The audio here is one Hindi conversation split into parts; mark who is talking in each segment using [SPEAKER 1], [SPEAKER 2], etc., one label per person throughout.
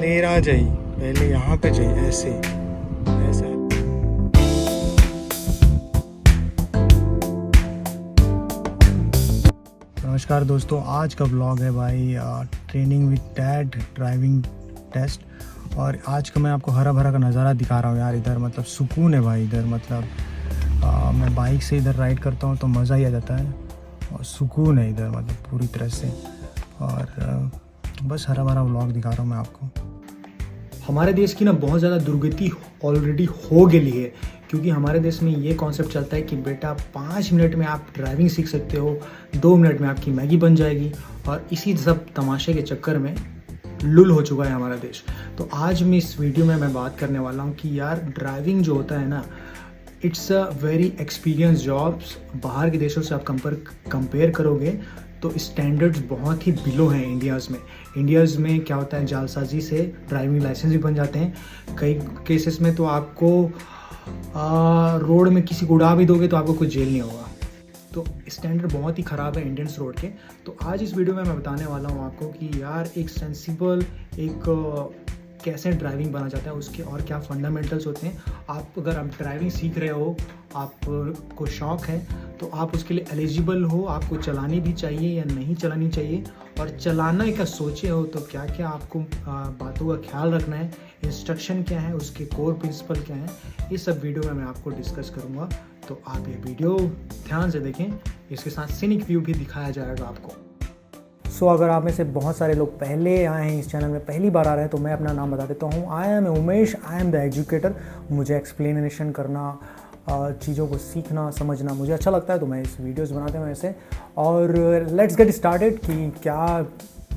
[SPEAKER 1] मेरा जाई पहले यहाँ पे जाई ऐसे ऐसा। नमस्कार दोस्तों, आज का ब्लॉग है भाई training with dad driving test. और आज का मैं आपको हरा भरा का नज़ारा दिखा रहा हूँ यार। इधर मतलब सुकून है भाई। इधर मतलब मैं बाइक से इधर राइड करता हूँ तो मज़ा ही आ जाता है और सुकून है इधर मतलब पूरी तरह से। और बस हरा भरा व्लॉग दिखा रहा हूँ मैं आपको।
[SPEAKER 2] हमारे देश की ना बहुत ज़्यादा दुर्गति ऑलरेडी हो गई है, क्योंकि हमारे देश में ये कॉन्सेप्ट चलता है कि बेटा 5 मिनट में आप ड्राइविंग सीख सकते हो, 2 मिनट में आपकी मैगी बन जाएगी। और इसी सब तमाशे के चक्कर में लुल हो चुका है हमारा देश। तो आज मैं इस वीडियो में मैं बात करने वाला हूँ कि यार ड्राइविंग जो होता है ना, it's a very experience jobs. बाहर के देशों से आप कंपेयर करोगे तो स्टैंडर्ड्स बहुत ही बिलो हैं इंडियाज़ में क्या होता है, जालसाजी से ड्राइविंग लाइसेंस भी बन जाते हैं। कई केसेस में तो आपको रोड में किसी को उड़ा भी दोगे तो आपको कुछ जेल नहीं होगा। तो स्टैंडर्ड बहुत ही ख़राब है इंडियंस रोड के। तो आज इस वीडियो में मैं बताने वाला हूँ आपको कि यार एक सेंसिबल कैसे ड्राइविंग बना जाता है उसके, और क्या फंडामेंटल्स होते हैं। अगर आप ड्राइविंग सीख रहे हो, आपको शौक़ है, तो आप उसके लिए एलिजिबल हो, आपको चलानी भी चाहिए या नहीं चलानी चाहिए, और चलाना का सोचे हो तो क्या क्या आपको बातों का ख्याल रखना है, इंस्ट्रक्शन क्या है, उसके कोर प्रिंसिपल क्या है, ये सब वीडियो में मैं आपको डिस्कस करूँगा। तो आप ये वीडियो ध्यान से देखें, इसके साथ सीनिक व्यू भी दिखाया जाएगा आपको।
[SPEAKER 3] अगर आप में से बहुत सारे लोग पहले आए हैं इस चैनल में, पहली बार आ रहे हैं, तो मैं अपना नाम बता देता हूँ। I am Umesh, I am the educator. मुझे एक्सप्लेनेशन करना, चीज़ों को सीखना समझना मुझे अच्छा लगता है, तो मैं इस वीडियोस बनाते हैं ऐसे। और लेट्स गेट स्टार्टेड कि क्या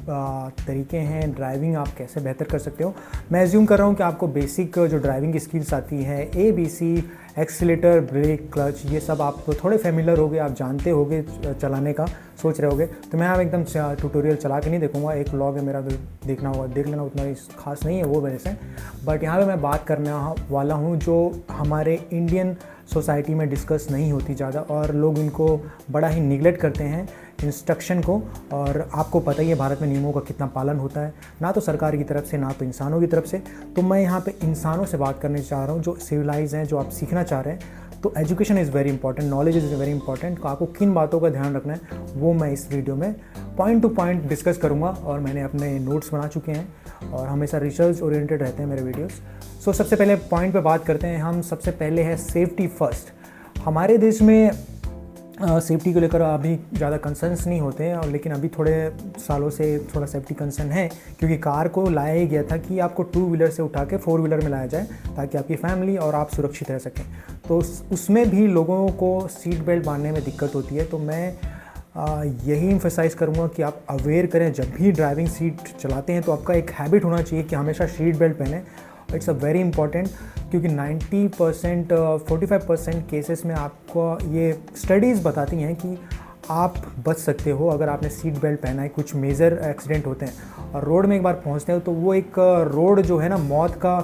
[SPEAKER 3] तरीके हैं, ड्राइविंग आप कैसे बेहतर कर सकते हो। मैं एज्यूम कर रहा हूँ कि आपको बेसिक जो ड्राइविंग की स्किल्स आती है, ABC, एक्सीलेटर, ब्रेक, क्लच, ये सब आप थोड़े फेमिलर होगे, आप जानते होगे चलाने का, सोच रहे होगे। तो मैं यहाँ एकदम ट्यूटोरियल चला के नहीं देखूँगा, एक व्लॉग है मेरा, देखना होगा, देख लेना, उतना खास नहीं है वो वजह से। बट यहाँ पे मैं बात करने वाला हूँ जो हमारे इंडियन सोसाइटी में डिस्कस नहीं होती ज़्यादा, और लोग इनको बड़ा ही निगलेक्ट करते हैं इंस्ट्रक्शन को। और आपको पता ही है भारत में नियमों का कितना पालन होता है, ना तो सरकार की तरफ से ना तो इंसानों की तरफ से। तो मैं यहाँ पे इंसानों से बात करने चाह रहा हूँ जो सिविलाइज हैं, जो आप सीखना चाह रहे हैं। तो education is very important, knowledge is very important. तो आपको किन बातों का ध्यान रखना है वो मैं इस वीडियो में पॉइंट टू पॉइंट डिस्कस करूँगा, और मैंने अपने नोट्स बना चुके हैं और हमेशा रिसर्च ओरिएंटेड रहते हैं मेरे वीडियोस। सबसे पहले पॉइंट पे बात करते हैं हम। सबसे पहले है सेफ्टी फर्स्ट। हमारे देश में सेफ्टी को लेकर अभी ज़्यादा कंसर्न्स नहीं होते हैं, और लेकिन अभी थोड़े सालों से थोड़ा सेफ्टी कंसर्न है, क्योंकि कार को लाया ही गया था कि आपको 2 व्हीलर से उठा के 4 व्हीलर में लाया जाए ताकि आपकी फैमिली और आप सुरक्षित रह सकें। तो उसमें भी लोगों को सीट बेल्ट बांधने में दिक्कत होती है। तो मैं यही एम्फसाइज़ करूँगा कि आप अवेयर करें, जब भी ड्राइविंग सीट चलाते हैं तो आपका एक हैबिट होना चाहिए कि हमेशा सीट बेल्ट पहने। इट्स अ वेरी इंपॉर्टेंट, क्योंकि 90% 45% केसेस में आपको ये स्टडीज़ बताती हैं कि आप बच सकते हो अगर आपने सीट बेल्ट पहना है। कुछ मेजर एक्सीडेंट होते हैं और रोड में एक बार पहुंचते हो तो वो एक रोड जो है ना, मौत का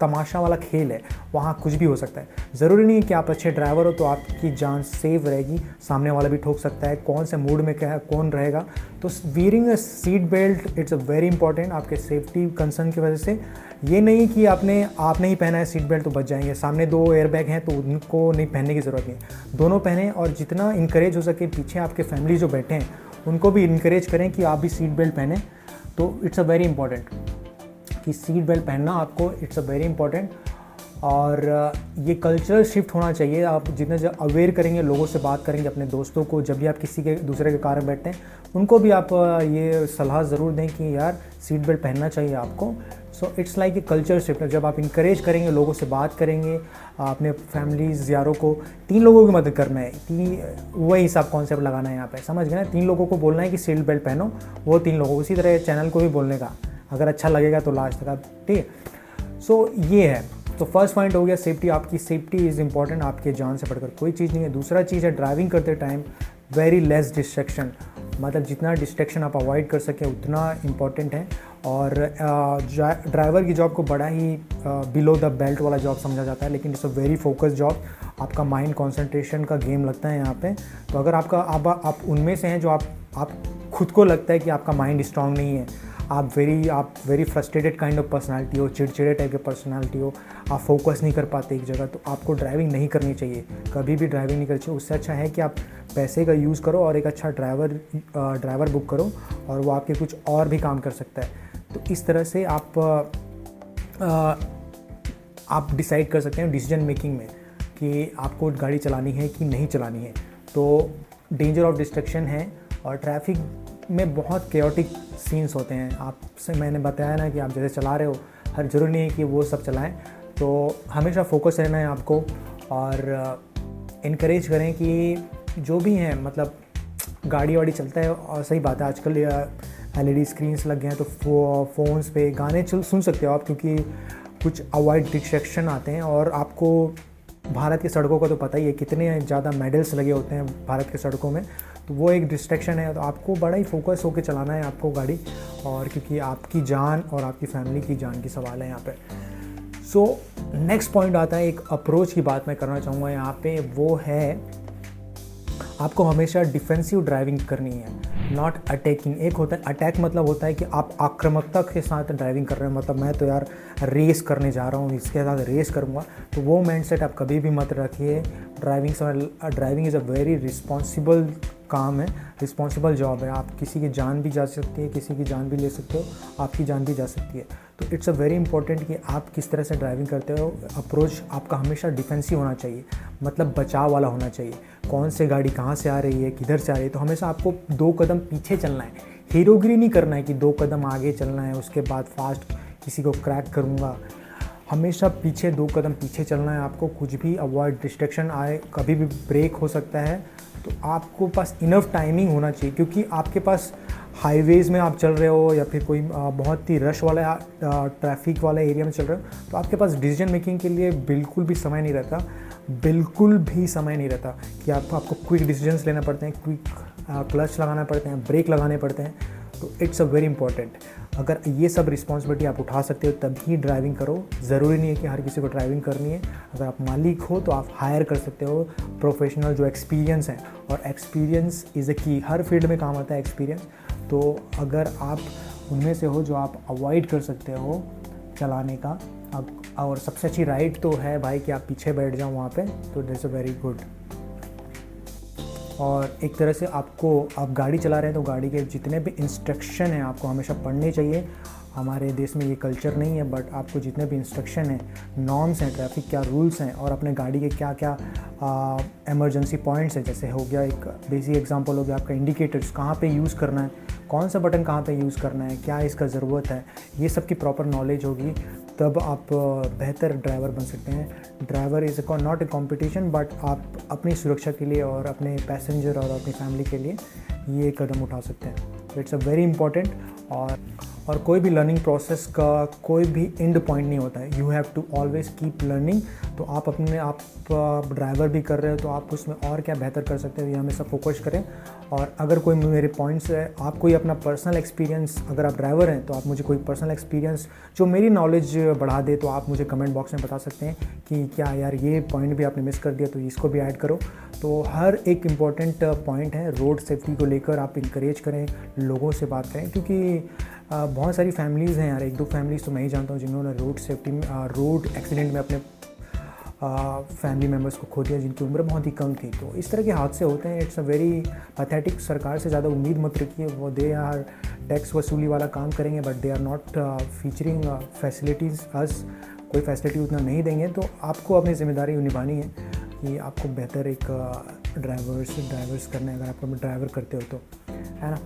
[SPEAKER 3] तमाशा वाला खेल है, वहाँ कुछ भी हो सकता है। ज़रूरी नहीं है कि आप अच्छे ड्राइवर हो तो आपकी जान सेफ रहेगी, सामने वाला भी ठोक सकता है, कौन से मूड में क्या कौन रहेगा। तो wearing a seat belt it's a very important आपके सेफ्टी कंसर्न की वजह से। ये नहीं कि आपने ही पहना है सीट बेल्ट तो बच जाएंगे, सामने 2 एयरबैग हैं तो उनको नहीं पहनने की ज़रूरत नहीं, दोनों पहने। और जितना इंकरेज हो सके पीछे आपके फैमिली जो बैठे हैं उनको भी इंकरेज करें कि आप भी सीट बेल्ट पहने। तो इट्स अ वेरी इंपॉर्टेंट कि सीट बेल्ट पहनना आपको, इट्स अ वेरी इंपॉर्टेंट। और ये कल्चर शिफ्ट होना चाहिए। आप जितना अवेयर करेंगे, लोगों से बात करेंगे, अपने दोस्तों को, जब भी आप किसी के दूसरे के कार में बैठते हैं उनको भी आप ये सलाह ज़रूर दें कि यार सीट बेल्ट पहनना चाहिए आपको। So it's like a culture shift. जब आप इंकरेज करेंगे, लोगों से बात करेंगे, अपने फैमिलीज़ यारों को, 3 लोगों की मदद करना है, वही सब कॉन्सेप्ट लगाना है यहाँ पे, समझ गए ना। 3 लोगों को बोलना है कि सीट बेल्ट पहनो, वो 3 लोगों को। इसी तरह चैनल को भी बोलने का, अगर अच्छा लगेगा तो लास्ट तक आप, ठीक है। सो ये है। तो फर्स्ट पॉइंट हो गया सेफ्टी। आपकी सेफ्टी इज़ इंपॉर्टेंट, आपके जान से बढ़कर कोई चीज़ नहीं है। दूसरा चीज़ है ड्राइविंग करते टाइम वेरी लेस डिस्ट्रैक्शन, मतलब जितना डिस्ट्रैक्शन आप अवॉइड कर सकें उतना इम्पॉर्टेंट है। और ड्राइवर की जॉब को बड़ा ही बिलो द बेल्ट वाला जॉब समझा जाता है, लेकिन it's a very focus job. आपका माइंड कंसंट्रेशन का गेम लगता है यहाँ पे। तो अगर आप उनमें से हैं जो आप खुद को लगता है कि आपका माइंड स्ट्रांग नहीं है, आप very frustrated kind of personality हो, चिड़चिड़े टाइप के पर्सनालिटी हो, आप फोकस नहीं कर पाते एक जगह, तो आपको ड्राइविंग नहीं करनी चाहिए, कभी भी ड्राइविंग नहीं करनी चाहिए। उससे अच्छा है कि आप पैसे का यूज़ करो और एक अच्छा ड्राइवर बुक करो और वो आपके कुछ और भी काम कर सकता है। तो इस तरह से आप डिसाइड कर सकते हैं डिसीजन मेकिंग में कि आपको गाड़ी चलानी है कि नहीं चलानी है। तो डेंजर ऑफ डिस्ट्रक्शन है और ट्रैफिक में बहुत केओटिक सीन्स होते हैं। आपसे मैंने बताया ना कि आप जैसे चला रहे हो, हर ज़रूरी नहीं है कि वो सब चलाएं, तो हमेशा फोकस रहना है आपको और इनकरेज करें कि जो भी हैं, मतलब गाड़ी वाड़ी चलता है। और सही बात है, आजकल LED स्क्रीन्स लग गए हैं, तो फ़ोन्स पे गाने सुन सकते हो आप, क्योंकि कुछ अवॉइड डिस्ट्रैक्शन आते हैं। और आपको भारत की सड़कों का तो पता ही है, कितने ज़्यादा मेडल्स लगे होते हैं भारत की सड़कों में, तो वो एक डिस्ट्रैक्शन है। तो आपको बड़ा ही फोकस होकर चलाना है आपको गाड़ी, और क्योंकि आपकी जान और आपकी फैमिली की जान की सवाल है यहाँ पे। सो नेक्स्ट पॉइंट आता है, एक अप्रोच की बात मैं करना चाहूँगा यहाँ पे, वो है आपको हमेशा डिफेंसिव ड्राइविंग करनी है, नॉट अटैकिंग। एक होता है अटैक, मतलब होता है कि आप आक्रामकता के साथ ड्राइविंग कर रहे हो, मतलब मैं तो यार रेस करने जा रहा हूँ, इसके साथ रेस करूँगा, तो वो माइंडसेट आप कभी भी मत रखिए। Driving is a very responsible काम है, रिस्पॉन्सिबल जॉब है। आप किसी की जान भी जा सकती है, किसी की जान भी ले सकते हो, आपकी जान भी जा सकती है। तो इट्स अ वेरी इंपॉर्टेंट कि आप किस तरह से ड्राइविंग करते हो। अप्रोच आपका हमेशा डिफेंसिव होना चाहिए, मतलब बचाव वाला होना चाहिए। कौन से गाड़ी कहाँ से आ रही है, किधर से आ रही है, तो हमेशा आपको 2 कदम पीछे चलना है। हीरोगिरी नहीं करना है कि 2 कदम आगे चलना है, उसके बाद फास्ट किसी को क्रैक करूँगा। हमेशा पीछे 2 कदम पीछे चलना है आपको। कुछ भी अवॉइड डिस्ट्रैक्शन आए, कभी भी ब्रेक हो सकता है, तो आपको पास इनफ टाइमिंग होना चाहिए, क्योंकि आपके पास हाईवेज़ में आप चल रहे हो या फिर कोई बहुत ही रश वाला ट्रैफिक वाला एरिया में चल रहे हो, तो आपके पास डिसीजन मेकिंग के लिए बिल्कुल भी समय नहीं रहता, बिल्कुल भी समय नहीं रहता कि आपको क्विक डिसीजंस लेना पड़ते हैं, क्विक क्लच लगाना पड़ते हैं, ब्रेक लगाने पड़ते हैं। तो इट्स अ वेरी इंपॉर्टेंट। अगर ये सब रिस्पॉन्सिबिलिटी आप उठा सकते हो तभी ड्राइविंग करो। ज़रूरी नहीं है कि हर किसी को ड्राइविंग करनी है। अगर आप मालिक हो तो आप हायर कर सकते हो प्रोफेशनल जो एक्सपीरियंस है, और एक्सपीरियंस इज़ अ की। हर फील्ड में काम आता है एक्सपीरियंस। तो अगर आप उनमें से हो जो आप अवॉइड कर सकते हो चलाने का, और सबसे अच्छी राइड तो है भाई कि आप पीछे बैठ जाओ वहाँ पे, तो दैट्स अ वेरी गुड। और एक तरह से आप गाड़ी चला रहे हैं तो गाड़ी के जितने भी इंस्ट्रक्शन हैं आपको हमेशा पढ़ने चाहिए। हमारे देश में ये कल्चर नहीं है, बट आपको जितने भी इंस्ट्रक्शन हैं, नॉर्म्स हैं, ट्रैफिक क्या रूल्स हैं, और अपने गाड़ी के क्या क्या एमरजेंसी पॉइंट्स हैं, जैसे हो गया एक बेसिक एग्जांपल हो गया आपका इंडिकेटर्स कहाँ पे यूज़ करना है, कौन सा बटन कहाँ पे यूज़ करना है, क्या इसका ज़रूरत है, ये सब की प्रॉपर नॉलेज होगी, तब आप बेहतर ड्राइवर बन सकते हैं। Driver is not a competition, but आप अपनी सुरक्षा के लिए और अपने पैसेंजर और अपनी फैमिली के लिए ये कदम उठा सकते हैं। It's a very important. और कोई भी लर्निंग प्रोसेस का कोई भी एंड पॉइंट नहीं होता है। You have to always keep learning. तो आप ड्राइवर भी कर रहे हो तो आप उसमें और क्या बेहतर कर सकते हो, ये हमेशा फोकस करें। और अगर कोई मेरे पॉइंट्स है, आप कोई अपना पर्सनल एक्सपीरियंस, अगर आप ड्राइवर हैं तो आप मुझे कोई पर्सनल एक्सपीरियंस जो मेरी नॉलेज बढ़ा दे, तो आप मुझे कमेंट बॉक्स में बता सकते हैं कि क्या यार ये पॉइंट भी आपने मिस कर दिया, तो इसको भी ऐड करो। तो हर एक इम्पॉर्टेंट पॉइंट है रोड सेफ्टी को लेकर, आप इंकरेज करें, लोगों से बात करें, क्योंकि बहुत सारी फैमिलीज़ हैं यार, 1-2 फैमिलीज़ तो मैं ही जानता हूँ जिन्होंने रोड एक्सीडेंट में अपने फैमिली मेम्बर्स को खो दिया, जिनकी उम्र बहुत ही कम थी। तो इस तरह के हादसे होते हैं। It's a very pathetic. सरकार से ज़्यादा उम्मीद मत रखिए, वो दे आर टैक्स वसूली वाला काम करेंगे, but they are not featuring facilities us. कोई फैसिलिटी उतना नहीं देंगे। तो आपको अपनी जिम्मेदारी निभानी है कि आपको बेहतर एक ड्राइवर्स करना है, अगर आप ड्राइवर करते हो तो, है ना।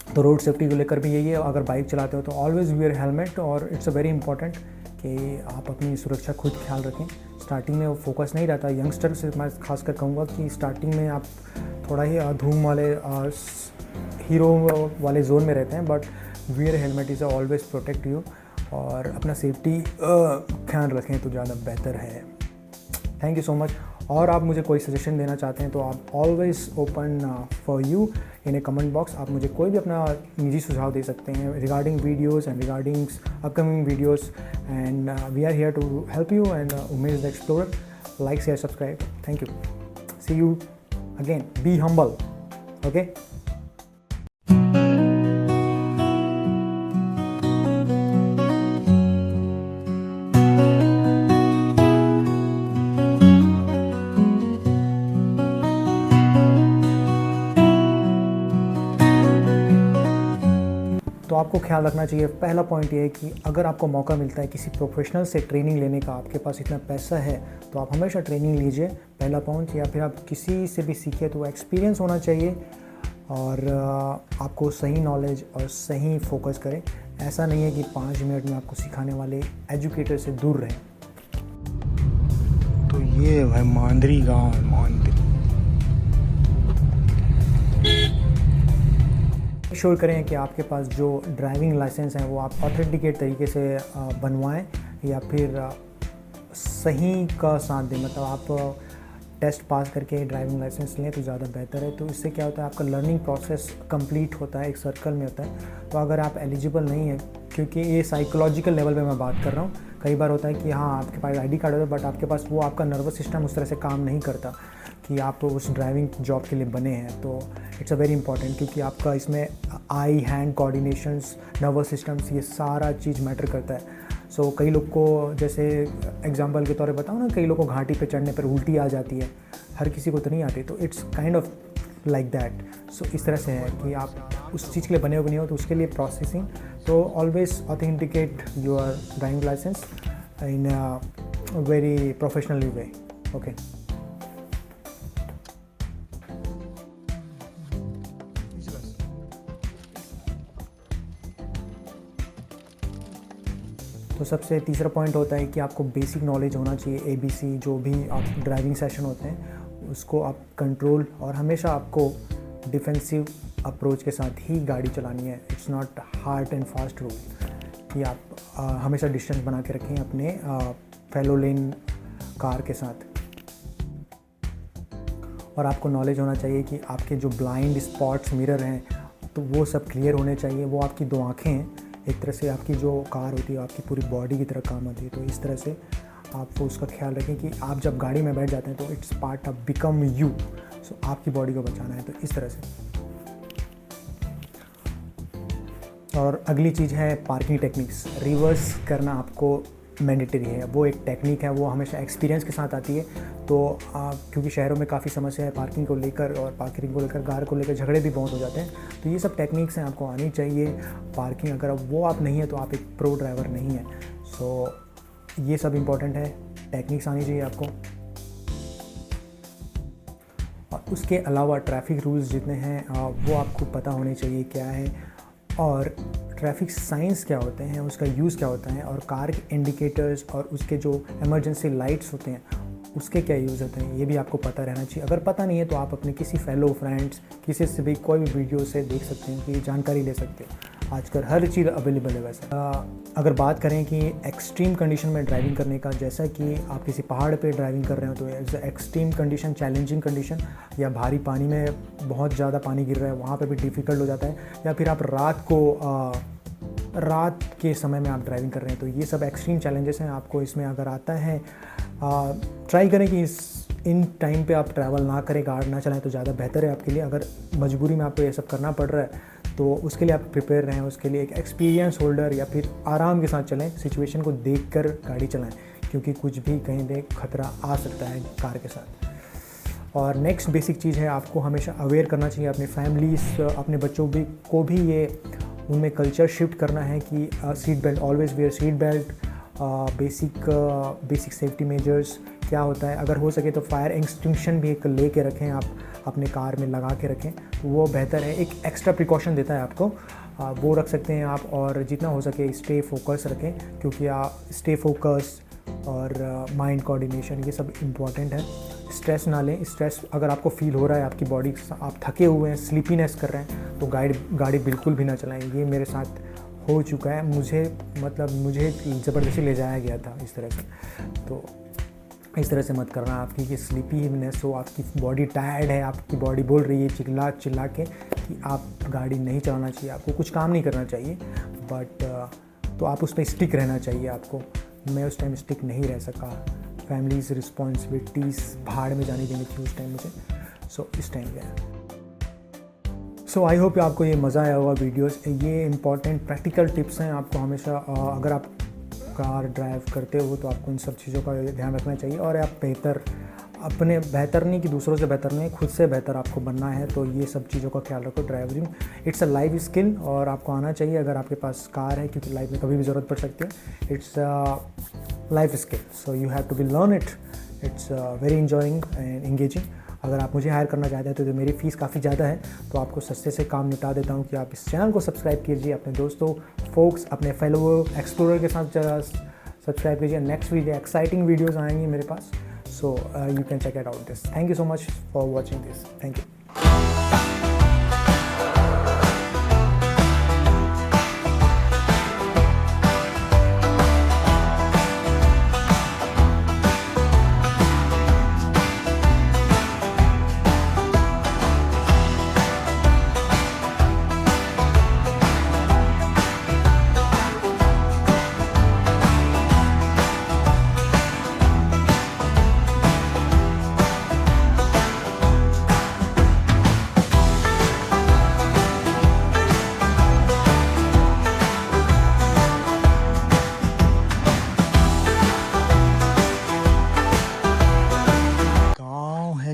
[SPEAKER 3] तो रोड सेफ्टी को लेकर भी यही है, अगर बाइक चलाते हो तो ऑलवेज़ वियर हेलमेट। और इट्स अ वेरी इंपॉर्टेंट कि आप अपनी सुरक्षा खुद ख्याल रखें। स्टार्टिंग में वो फोकस नहीं रहता। यंगस्टर से मैं खासकर कहूँगा कि स्टार्टिंग में आप थोड़ा ही धूम वाले हीरो वाले जोन में रहते हैं, but wear helmet is always protect you. और अपना सेफ्टी ख्याल रखें तो ज़्यादा बेहतर है। Thank you so much. और आप मुझे कोई सजेशन देना चाहते हैं तो आप always open for you in A comment box. आप मुझे कोई भी अपना निजी सुझाव दे सकते हैं regarding videos and regarding upcoming videos, and we are here to help you and Umesh the explorer. Like, share, subscribe. Thank you. See you again. Be humble. Okay. आपको ख्याल रखना चाहिए, पहला पॉइंट ये है कि अगर आपको मौका मिलता है किसी प्रोफेशनल से ट्रेनिंग लेने का, आपके पास इतना पैसा है तो आप हमेशा ट्रेनिंग लीजिए, पहला पॉइंट। या फिर आप किसी से भी सीखिए तो एक्सपीरियंस होना चाहिए और आपको सही नॉलेज और सही फोकस करें। ऐसा नहीं है कि 5 मिनट में आपको सिखाने वाले एजुकेटर से दूर रहें।
[SPEAKER 1] तो ये भाई मांदरी गांव है, मांदरी।
[SPEAKER 3] श्योर करें कि आपके पास जो ड्राइविंग लाइसेंस है वो आप ऑथेंटिकेट तरीके से बनवाएं या फिर सही का साथ दें। मतलब आप टेस्ट पास करके ड्राइविंग लाइसेंस लें तो ज़्यादा बेहतर है। तो इससे क्या होता है, आपका लर्निंग प्रोसेस कंप्लीट होता है, एक सर्कल में होता है। तो अगर आप एलिजिबल नहीं है, क्योंकि ये साइकोलॉजिकल लेवल पे मैं बात कर रहा हूँ, कई बार होता है कि हाँ आपके पास आईडी कार्ड होता है बट आपके पास वो आपका नर्वस सिस्टम उस तरह से काम नहीं करता कि आप उस ड्राइविंग जॉब के लिए बने हैं। तो इट्स अ वेरी इंपॉर्टेंट, क्योंकि आपका इसमें आई हैंड कोऑर्डिनेशंस, नर्वस सिस्टम्स, ये सारा चीज़ मैटर करता है। सो कई लोग को, जैसे एग्जांपल के तौर पे बताऊँ ना, कई लोग को घाटी पे चढ़ने पर उल्टी आ जाती है, हर किसी को तो नहीं आती। तो it's kind of like that. So इस तरह से है कि आप उस चीज़ के लिए बने हो कि नहीं हो, तो उसके लिए प्रोसेसिंग। तो always authenticate your driving license in a very professionally way. Okay, तो सबसे तीसरा पॉइंट होता है कि आपको बेसिक नॉलेज होना चाहिए। ABC जो भी आप ड्राइविंग सेशन होते हैं उसको आप कंट्रोल, और हमेशा आपको डिफेंसिव अप्रोच के साथ ही गाड़ी चलानी है। It's not hard and fast rule कि आप हमेशा डिस्टेंस बना के रखें अपने फेलो लेन कार के साथ। और आपको नॉलेज होना चाहिए कि आपके जो ब्लाइंड स्पॉट्स मिरर हैं तो वो सब क्लियर होने चाहिए। वो आपकी 2 आँखें हैं, एक तरह से आपकी जो कार होती है आपकी पूरी बॉडी की तरह काम आती है। तो इस तरह से आप उसका ख्याल रखें कि आप जब गाड़ी में बैठ जाते हैं तो it's part of become you. So आपकी बॉडी को बचाना है, तो इस तरह से। और अगली चीज़ है पार्किंग टेक्निक्स। रिवर्स करना आपको मैंडेटरी है, वो एक टेक्निक है, वो हमेशा एक्सपीरियंस के साथ आती है। तो क्योंकि शहरों में काफ़ी समस्या है पार्किंग को लेकर, और पार्किंग को लेकर, कार को लेकर झगड़े भी बहुत हो जाते हैं। तो ये सब टेक्निक्स हैं, आपको आनी चाहिए। पार्किंग अगर वो आप नहीं है तो आप एक प्रो ड्राइवर नहीं है। सो ये सब इम्पोर्टेंट है, टेक्निक्स आनी चाहिए आपको। और उसके अलावा ट्रैफिक रूल्स जितने हैं वो आपको पता होने चाहिए क्या है, और ट्रैफिक साइंस क्या होते हैं, उसका यूज़ क्या होता है, और कार के इंडिकेटर्स और उसके जो इमरजेंसी लाइट्स होते हैं उसके क्या यूज़ होते हैं, ये भी आपको पता रहना चाहिए। अगर पता नहीं है तो आप अपने किसी फेलो फ्रेंड्स, किसी से भी कोई भी वीडियो से देख सकते हैं कि जानकारी ले सकते हो। आजकल हर चीज़ अवेलेबल है। वैसे अगर बात करें कि एक्सट्रीम कंडीशन में ड्राइविंग करने का, जैसा कि आप किसी पहाड़ पे ड्राइविंग कर रहे हो तो it's extreme condition, challenging condition, या भारी पानी में बहुत ज़्यादा पानी गिर रहा है वहाँ पे भी डिफ़िकल्ट हो जाता है, या फिर आप रात के समय में आप ड्राइविंग कर रहे हैं, तो ये सब एक्सट्रीम चैलेंजेस हैं। आपको इसमें अगर आता है, ट्राई करें कि इन टाइम पे आप ट्रैवल ना करें, कार ना चलाएं तो ज़्यादा बेहतर है आपके लिए। अगर मजबूरी में आपको ये सब करना पड़ रहा है तो उसके लिए आप प्रिपेयर रहें, उसके लिए एक एक्सपीरियंस होल्डर या फिर आराम के साथ चलें, सिचुएशन को देखकर गाड़ी चलाएं, क्योंकि कुछ भी कहीं पे खतरा आ सकता है कार के साथ। और नेक्स्ट बेसिक चीज़ है, आपको हमेशा अवेयर करना चाहिए अपने फैमिलीज, अपने बच्चों भी को भी ये उनमें कल्चर शिफ्ट करना है कि seat belt, always wear seat belt, basic safety measures क्या होता है। अगर हो सके तो फायर एक्सटिंक्शन भी एक ले के रखें, आप अपने कार में लगा के रखें तो वो बेहतर है, एक एक्स्ट्रा प्रिकॉशन देता है आपको, वो रख सकते हैं आप। और जितना हो सके स्टे फोकस रखें, क्योंकि आप स्टे फोकस और माइंड कोऑर्डिनेशन ये सब इम्पॉर्टेंट है। स्ट्रेस ना लें, स्ट्रेस अगर आपको फील हो रहा है, आपकी बॉडी, आप थके हुए हैं, स्लीपीनेस कर रहे हैं, तो गाड़ी बिल्कुल भी ना चलाएं। ये मेरे साथ हो चुका है, मुझे ज़बरदस्ती ले जाया गया था इस तरह से। तो इस तरह से मत करना, आपकी स्लीपीनेस हो, आपकी बॉडी टायर्ड है, आपकी बॉडी बोल रही है चिल्ला चिल्ला के कि आप गाड़ी नहीं चलाना चाहिए, आपको कुछ काम नहीं करना चाहिए, बट तो आप उस पर स्टिक रहना चाहिए आपको। मैं उस टाइम स्टिक नहीं रह सका, फैमिलीज़ रिस्पॉन्सिबिलिटीज़ भाड़ में जाने देनी थी उस टाइम मुझे। सो इस टाइम गया। सो आई होप आपको ये मज़ा आया होगा वीडियोस। ये इंपॉर्टेंट प्रैक्टिकल टिप्स हैं, आपको हमेशा अगर आप कार ड्राइव करते हो तो आपको इन सब चीज़ों का ध्यान रखना चाहिए, और आप बेहतर अपने बेहतर नहीं कि दूसरों से बेहतर नहीं, खुद से बेहतर आपको बनना है। तो ये सब चीज़ों का ख्याल रखो। Driving it's a life skill और आपको आना चाहिए अगर आपके पास कार है, क्योंकि लाइफ में कभी भी ज़रूरत पड़ सकती है। It's life skill, so you have to be learn it. It's very enjoying and engaging. अगर आप मुझे हायर करना चाहते हैं तो मेरी फ़ीस काफ़ी ज़्यादा है, तो आपको सस्ते से काम निपटा देता हूँ कि आप इस चैनल को सब्सक्राइब कीजिए, अपने दोस्तों फोक्स अपने फेलो एक्सप्लोरर के साथ सब्सक्राइब कीजिए। नेक्स्ट वीडियो एक्साइटिंग वीडियोज़ आएंगी मेरे पास, so you can check it out this. Thank you so much for watching this. Thank you.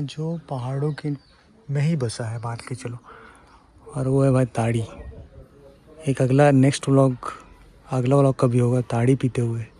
[SPEAKER 1] जो पहाड़ों के में ही बसा है, मान के चलो, और वो है भाई ताड़ी। एक अगला व्लॉग कभी होगा ताड़ी पीते हुए।